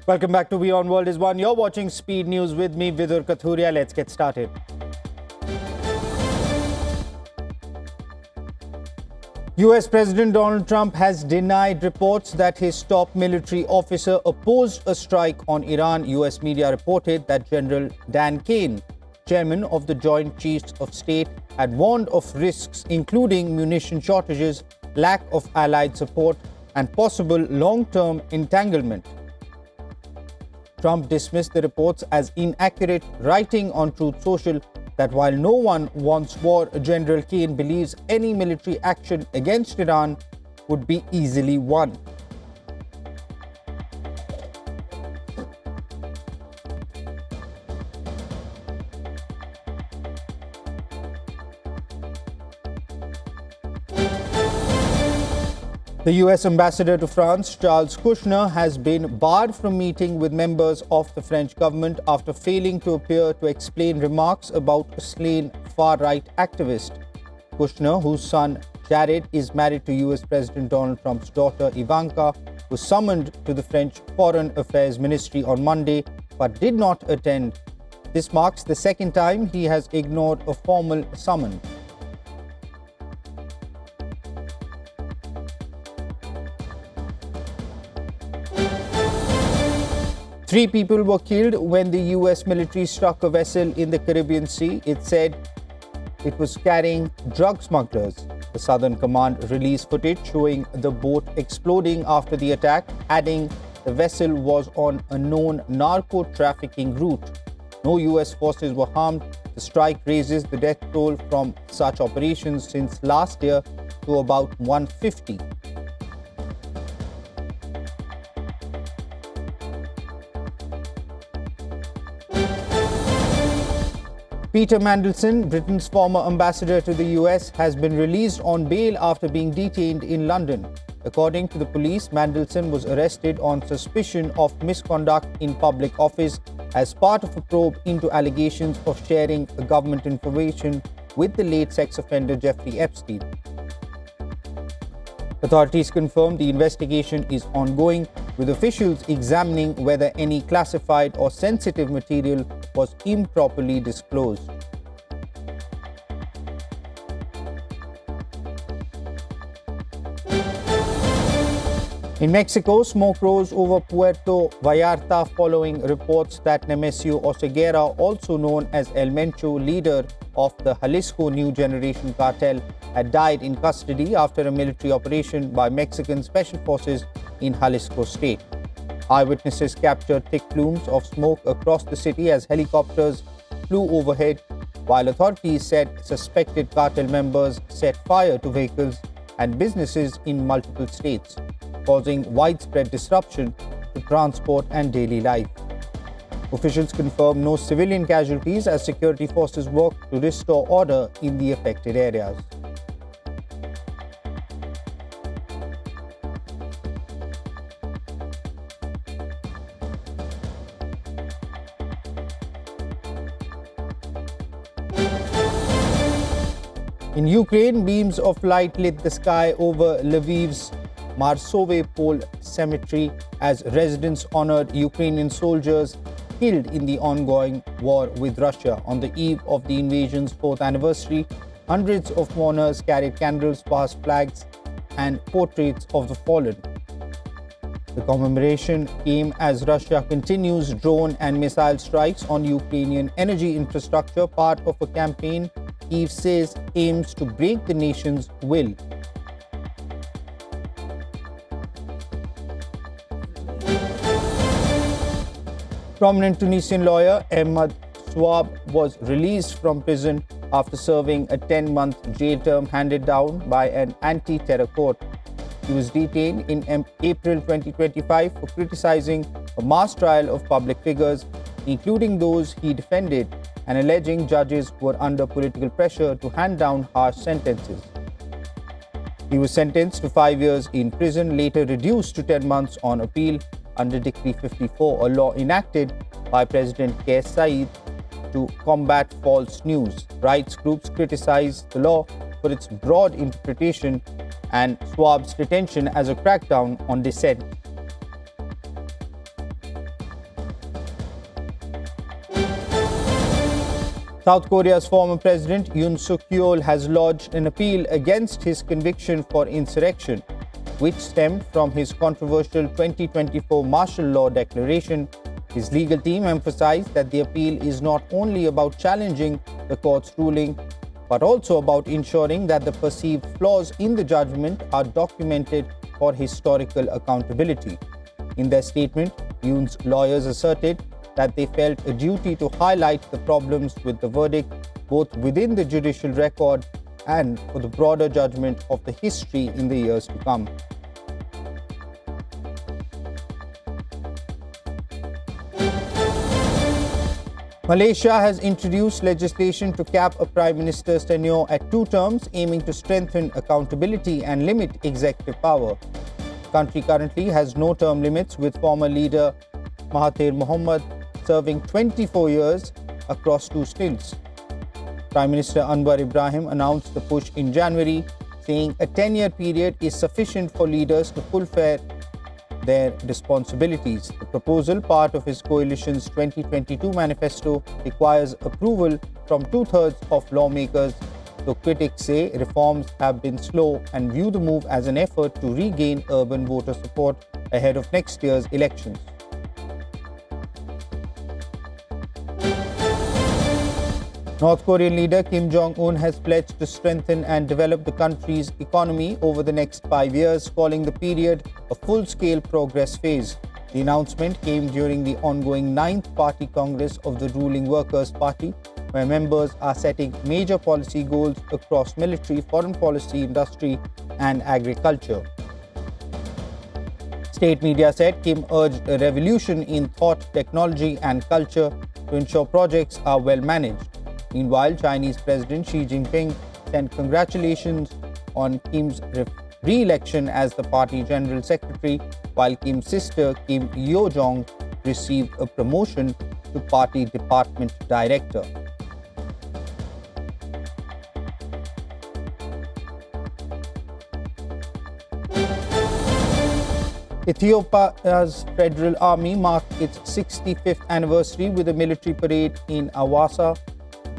Welcome back to WION World is One. You're watching Speed News with me, Vidur Kathuria. Let's get started. US President Donald Trump has denied reports that his top military officer opposed a strike on Iran. US media reported that General Dan Kane, chairman of the Joint Chiefs of State, had warned of risks including munition shortages, lack of allied support, and possible long-term entanglement. Trump dismissed the reports as inaccurate, writing on Truth Social that while no one wants war, General Kane believes any military action against Iran would be easily won. The US ambassador to France, Charles Kushner, has been barred from meeting with members of the French government after failing to appear to explain remarks about a slain far-right activist. Kushner, whose son Jared is married to US President Donald Trump's daughter Ivanka, was summoned to the French Foreign Affairs Ministry on Monday but did not attend. This marks the second time he has ignored a formal summons. Three people were killed when the US military struck a vessel in the Caribbean Sea. It said it was carrying drug smugglers. The Southern Command released footage showing the boat exploding after the attack, adding the vessel was on a known narco-trafficking route. No US forces were harmed. The strike raises the death toll from such operations since last year to about 150. PeterMandelson, Britain's former ambassador to the US, has been released on bail after being detained in London. According to the police, Mandelson was arrested on suspicion of misconduct in public office as part of a probe into allegations of sharing government information with the late sex offender Jeffrey Epstein. Authorities confirmed the investigation is ongoing, with officials examining whether any classified or sensitive material was improperly disclosed. In Mexico, smoke rose over Puerto Vallarta following reports that Nemesio Oseguera, also known as El Mencho, leader of the Jalisco New Generation Cartel, had died in custody after a military operation by Mexican special forces in Jalisco state. Eyewitnesses captured thick plumes of smoke across the city as helicopters flew overhead, while authorities said suspected cartel members set fire to vehicles and businesses in multiple states, causing widespread disruption to transport and daily life. Officials confirmed no civilian casualties as security forces work to restore order in the affected areas. In Ukraine, beams of light lit the sky over Lviv's Marsove Cemetery as residents honored Ukrainian soldiers killed in the ongoing war with Russia. On the eve of the invasion's 4th anniversary, hundreds of mourners carried candles, passed flags, and portraits of the fallen. The commemoration came as Russia continues drone and missile strikes on Ukrainian energy infrastructure, part of a campaign Kyiv says aims to break the nation's will. Prominent Tunisian lawyer Ahmed Swab was released from prison after serving a 10-month jail term handed down by an anti-terror court. He was detained in April 2025 for criticizing a mass trial of public figures, including those he defended, and alleging judges were under political pressure to hand down harsh sentences. He was sentenced to 5 years in prison, later reduced to 10 months on appeal under Decree 54, a law enacted by President Kais Saied to combat false news. Rights groups criticized the law for its broad interpretation and Swab's detention as a crackdown on dissent. South Korea's former president Yoon Suk-yeol has lodged an appeal against his conviction for insurrection, which stemmed from his controversial 2024 martial law declaration. His legal team emphasized that the appeal is not only about challenging the court's ruling, but also about ensuring that the perceived flaws in the judgment are documented for historical accountability. In their statement, Yoon's lawyers asserted that they felt a duty to highlight the problems with the verdict, both within the judicial record and for the broader judgment of the history in the years to come. Malaysia has introduced legislation to cap a prime minister's tenure at 2 terms, aiming to strengthen accountability and limit executive power. The country currently has no term limits, with former leader Mahathir Mohamad serving 24 years across 2 stints. Prime Minister Anwar Ibrahim announced the push in January, saying a 10-year period is sufficient for leaders to fulfill their responsibilities. The proposal, part of his coalition's 2022 manifesto, requires approval from 2/3 of lawmakers, though critics say reforms have been slow and view the move as an effort to regain urban voter support ahead of next year's elections. North Korean leader Kim Jong-un has pledged to strengthen and develop the country's economy over the next 5 years, calling the period a full-scale progress phase. The announcement came during the ongoing 9th Party Congress of the ruling Workers' Party, where members are setting major policy goals across military, foreign policy, industry, and agriculture. State media said Kim urged a revolution in thought, technology, and culture to ensure projects are well managed. Meanwhile, Chinese President Xi Jinping sent congratulations on Kim's re-election as the party general secretary, while Kim's sister Kim Yo-jong received a promotion to party department director. Ethiopia's federal army marked its 65th anniversary with a military parade in Awassa.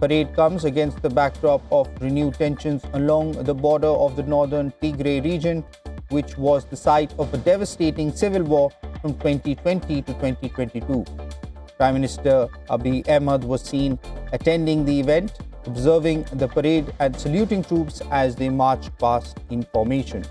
Parade comes against the backdrop of renewed tensions along the border of the northern Tigray region, which was the site of a devastating civil war from 2020 to 2022. Prime Minister Abiy Ahmed was seen attending the event, observing the parade and saluting troops as they marched past in formation.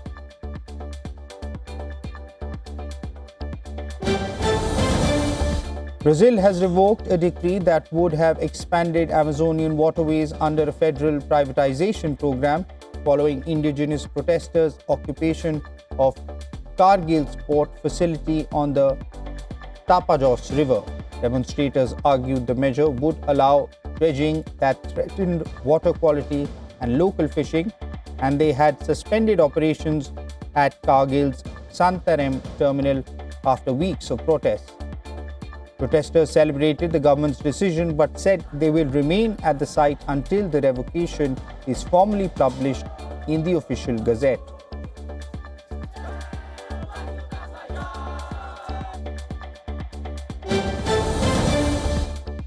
Brazil has revoked a decree that would have expanded Amazonian waterways under a federal privatization program following indigenous protesters' occupation of Cargill's port facility on the Tapajos River. Demonstrators argued the measure would allow dredging that threatened water quality and local fishing, and they had suspended operations at Cargill's Santarem terminal after weeks of protests. Protesters celebrated the government's decision but said they will remain at the site until the revocation is formally published in the official gazette.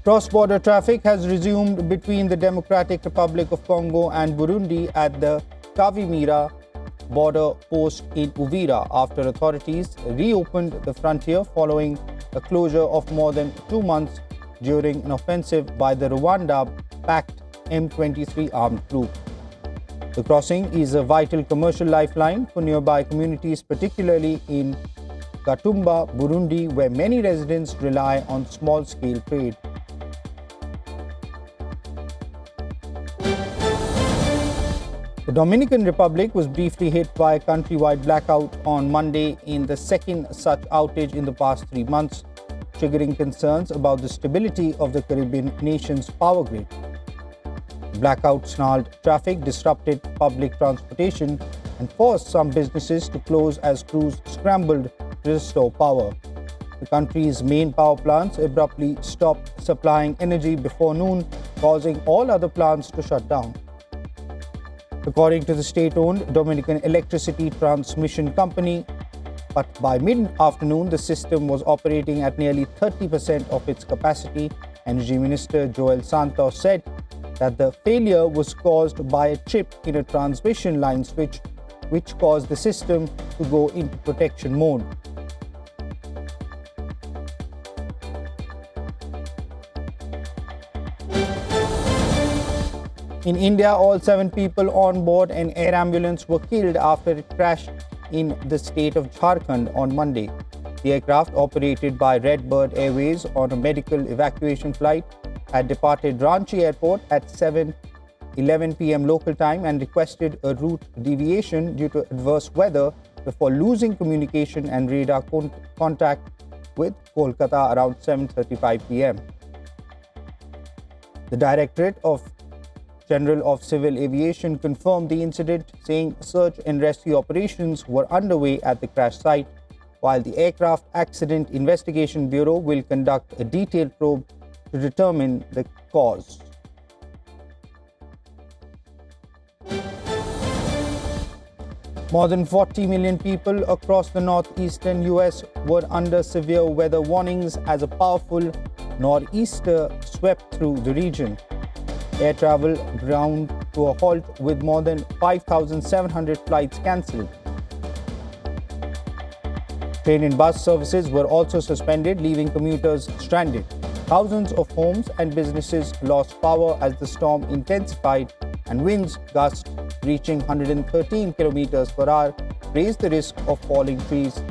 Cross-border traffic has resumed between the Democratic Republic of Congo and Burundi at the Kavimira border post in Uvira after authorities reopened the frontier following a closure of more than 2 months during an offensive by the Rwanda-backed M23 armed group. The crossing is a vital commercial lifeline for nearby communities, particularly in Gatumba, Burundi, where many residents rely on small-scale trade. The Dominican Republic was briefly hit by a countrywide blackout on Monday in the second such outage in the past 3 months, triggering concerns about the stability of the Caribbean nation's power grid. The blackout snarled traffic, disrupted public transportation, and forced some businesses to close as crews scrambled to restore power. The country's main power plants abruptly stopped supplying energy before noon, causing all other plants to shut down. According to the state-owned Dominican Electricity Transmission Company, but by mid-afternoon, the system was operating at nearly 30% of its capacity. Energy Minister Joel Santos said that the failure was caused by a chip in a transmission line switch, which caused the system to go into protection mode. In India, all 7 people on board an air ambulance were killed after it crashed in the state of Jharkhand on Monday. The aircraft, operated by Red Bird Airways on a medical evacuation flight, had departed Ranchi Airport at 7:11 p.m. local time and requested a route deviation due to adverse weather before losing communication and radar contact with Kolkata around 7:35 p.m. The Directorate General of Civil Aviation confirmed the incident, saying search and rescue operations were underway at the crash site, while the Aircraft Accident Investigation Bureau will conduct a detailed probe to determine the cause. More than 40 million people across the northeastern US were under severe weather warnings as a powerful nor'easter swept through the region. Air travel ground to a halt with more than 5,700 flights cancelled. Train and bus services were also suspended, leaving commuters stranded. Thousands of homes and businesses lost power as the storm intensified, and winds gust reaching 113 kilometers per hour raised the risk of falling trees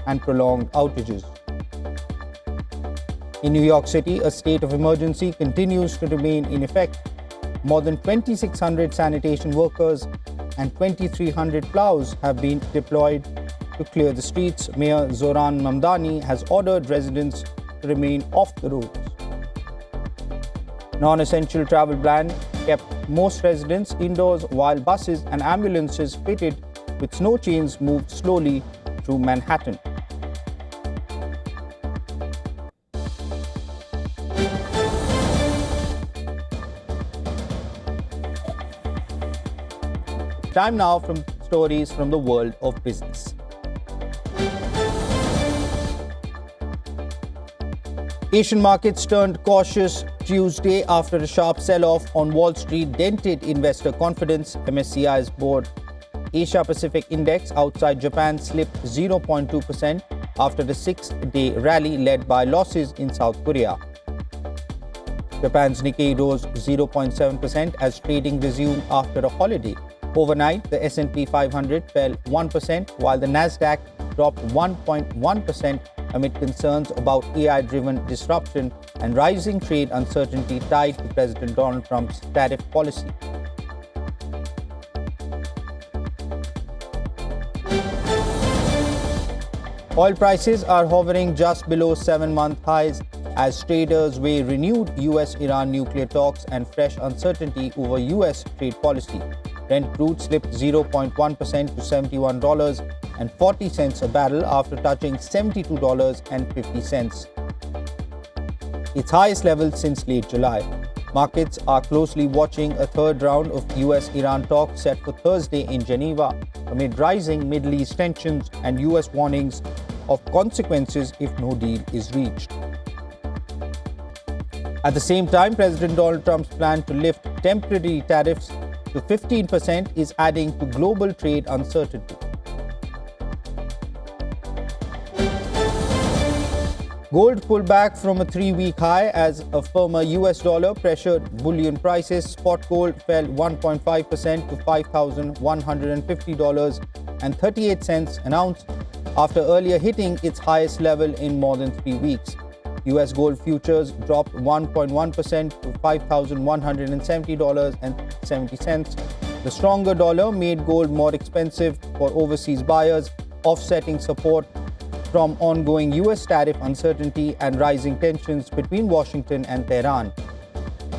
and prolonged outages. In New York City, a state of emergency continues to remain in effect. More than 2,600 sanitation workers and 2,300 plows have been deployed to clear the streets. Mayor Zoran Mamdani has ordered residents to remain off the roads. Non-essential travel ban kept most residents indoors, while buses and ambulances fitted with snow chains moved slowly through Manhattan. Time now from stories from the world of business. Asian markets turned cautious Tuesday after a sharp sell-off on Wall Street dented investor confidence. MSCI's board Asia Pacific Index outside Japan slipped 0.2% after the 6-day rally led by losses in South Korea. Japan's Nikkei rose 0.7% as trading resumed after a holiday. Overnight, the S&P 500 fell 1%, while the Nasdaq dropped 1.1% amid concerns about AI-driven disruption and rising trade uncertainty tied to President Donald Trump's tariff policy. Oil prices are hovering just below 7-month highs as traders weigh renewed US-Iran nuclear talks and fresh uncertainty over US trade policy. Brent crude slipped 0.1% to $71.40 a barrel after touching $72.50, its highest level since late July. Markets are closely watching a third round of US-Iran talks set for Thursday in Geneva amid rising Middle East tensions and US warnings of consequences if no deal is reached. At the same time, President Donald Trump's plan to lift temporary tariffs to 15% is adding to global trade uncertainty. Gold pulled back from a 3-week high as a firmer US dollar pressured bullion prices. Spot gold fell 1.5% to $5,150.38 an ounce after earlier hitting its highest level in more than 3 weeks. US gold futures dropped 1.1% to $5,170.70. The stronger dollar made gold more expensive for overseas buyers, offsetting support from ongoing US tariff uncertainty and rising tensions between Washington and Tehran.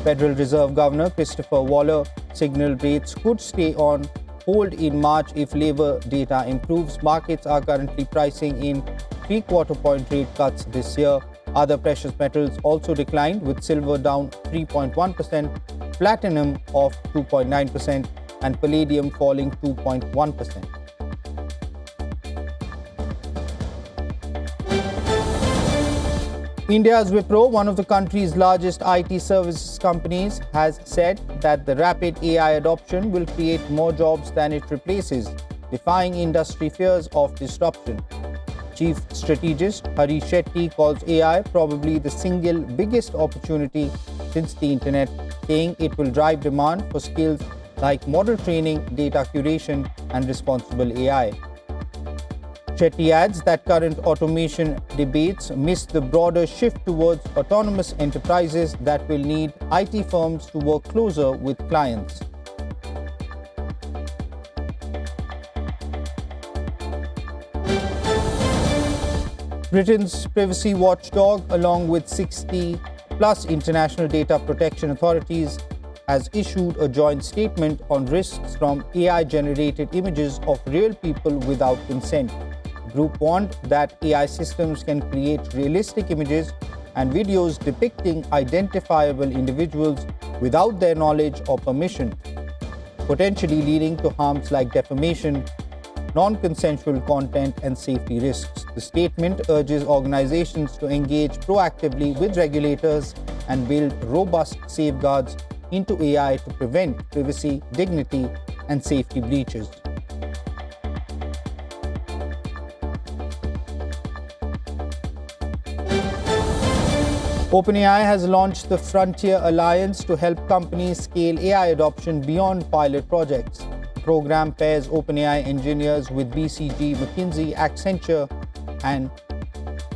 Federal Reserve Governor Christopher Waller signaled rates could stay on hold in March if labor data improves. Markets are currently pricing in 3/4-point rate cuts this year. Other precious metals also declined, with silver down 3.1%, platinum off 2.9%, and palladium falling 2.1%. India's Wipro, one of the country's largest IT services companies, has said that the rapid AI adoption will create more jobs than it replaces, defying industry fears of disruption. Chief strategist Hari Shetty calls AI probably the single biggest opportunity since the internet, saying it will drive demand for skills like model training, data curation, and responsible AI. Shetty adds that current automation debates miss the broader shift towards autonomous enterprises that will need IT firms to work closer with clients. Britain's privacy watchdog, along with 60+ international data protection authorities, has issued a joint statement on risks from AI-generated images of real people without consent. The group warned that AI systems can create realistic images and videos depicting identifiable individuals without their knowledge or permission, potentially leading to harms like defamation, non-consensual content, and safety risks. The statement urges organizations to engage proactively with regulators and build robust safeguards into AI to prevent privacy, dignity, and safety breaches. OpenAI has launched the Frontier Alliance to help companies scale AI adoption beyond pilot projects. The program pairs OpenAI engineers with BCG, McKinsey, Accenture, and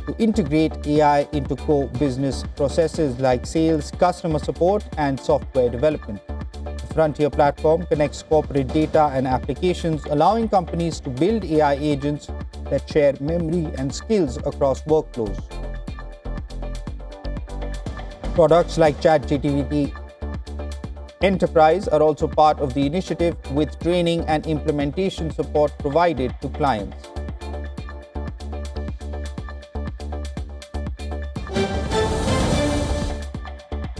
to integrate AI into core business processes like sales, customer support, and software development. The Frontier platform connects corporate data and applications, allowing companies to build AI agents that share memory and skills across workflows. Products like ChatGPT Enterprise are also part of the initiative, with training and implementation support provided to clients.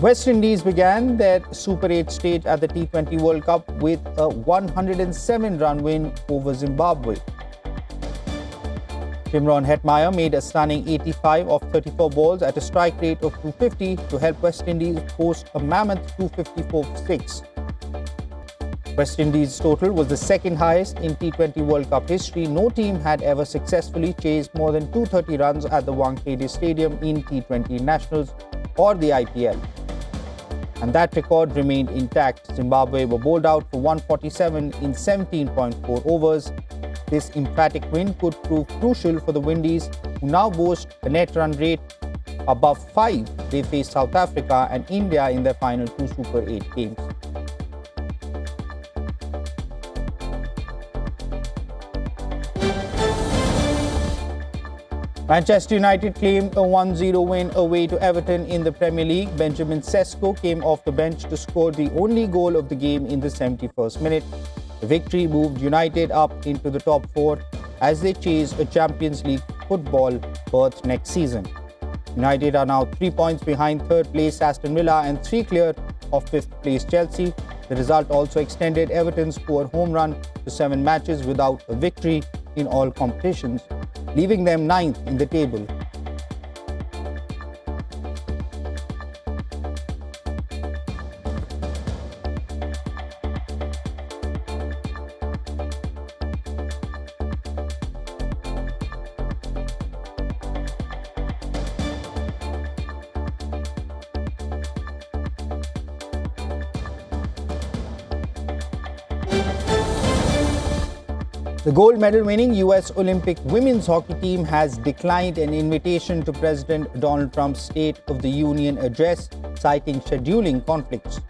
West Indies began their Super 8 stage at the T20 World Cup with a 107-run win over Zimbabwe. Timron Hetmeyer made a stunning 85 off 34 balls at a strike rate of 250 to help West Indies post a mammoth 254 for 6. West Indies' total was the second highest in T20 World Cup history. No team had ever successfully chased more than 230 runs at the Wankhede Stadium in T20 Nationals or the IPL. And that record remained intact. Zimbabwe were bowled out for 147 in 17.4 overs. This emphatic win could prove crucial for the Windies, who now boast a net run rate above 5. They face South Africa and India in their final 2 Super 8 games. Manchester United claimed a 1-0 win away to Everton in the Premier League. Benjamin Sesko came off the bench to score the only goal of the game in the 71st minute. The victory moved United up into the top 4 as they chase a Champions League football berth next season. United are now 3 points behind third place Aston Villa and 3 clear of fifth place Chelsea. The result also extended Everton's poor home run to 7 matches without a victory in all competitions, leaving them 9th in the table. The gold medal winning US Olympic women's hockey team has declined an invitation to President Donald Trump's State of the Union address, citing scheduling conflicts.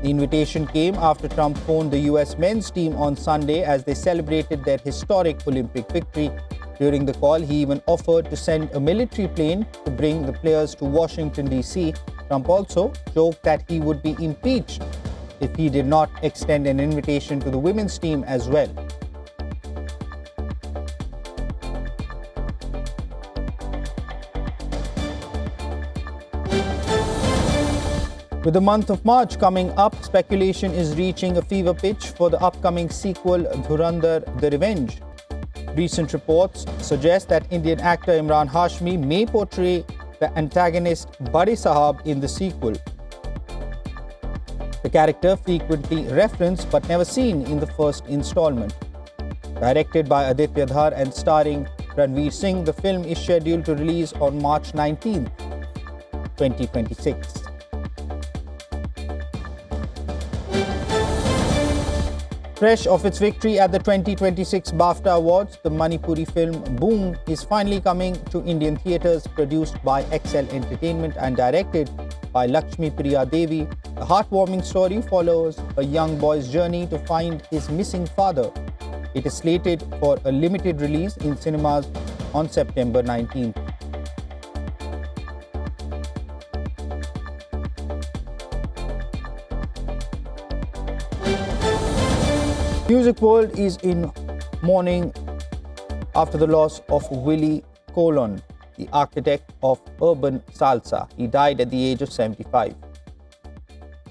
The invitation came after Trump phoned the US men's team on Sunday as they celebrated their historic Olympic victory. During the call, he even offered to send a military plane to bring the players to Washington, D.C. Trump also joked that he would be impeached if he did not extend an invitation to the women's team as well. With the month of March coming up, speculation is reaching a fever pitch for the upcoming sequel, Dhurandhar: The Revenge. Recent reports suggest that Indian actor Imran Hashmi may portray the antagonist Bade Sahab in the sequel. The character frequently referenced but never seen in the first installment. Directed by Aditya Dhar and starring Ranveer Singh, the film is scheduled to release on March 19, 2026. Fresh of its victory at the 2026 BAFTA Awards, the Manipuri film Boom is finally coming to Indian theatres. Produced by Excel Entertainment and directed by Lakshmi Priya Devi, the heartwarming story follows a young boy's journey to find his missing father. It is slated for a limited release in cinemas on September 19th. Music world is in mourning after the loss of Willie Colon, the architect of urban salsa. He died at the age of 75.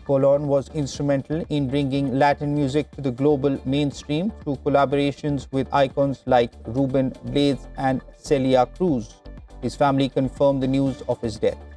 Colon was instrumental in bringing Latin music to the global mainstream through collaborations with icons like Ruben Blades and Celia Cruz. His family confirmed the news of his death.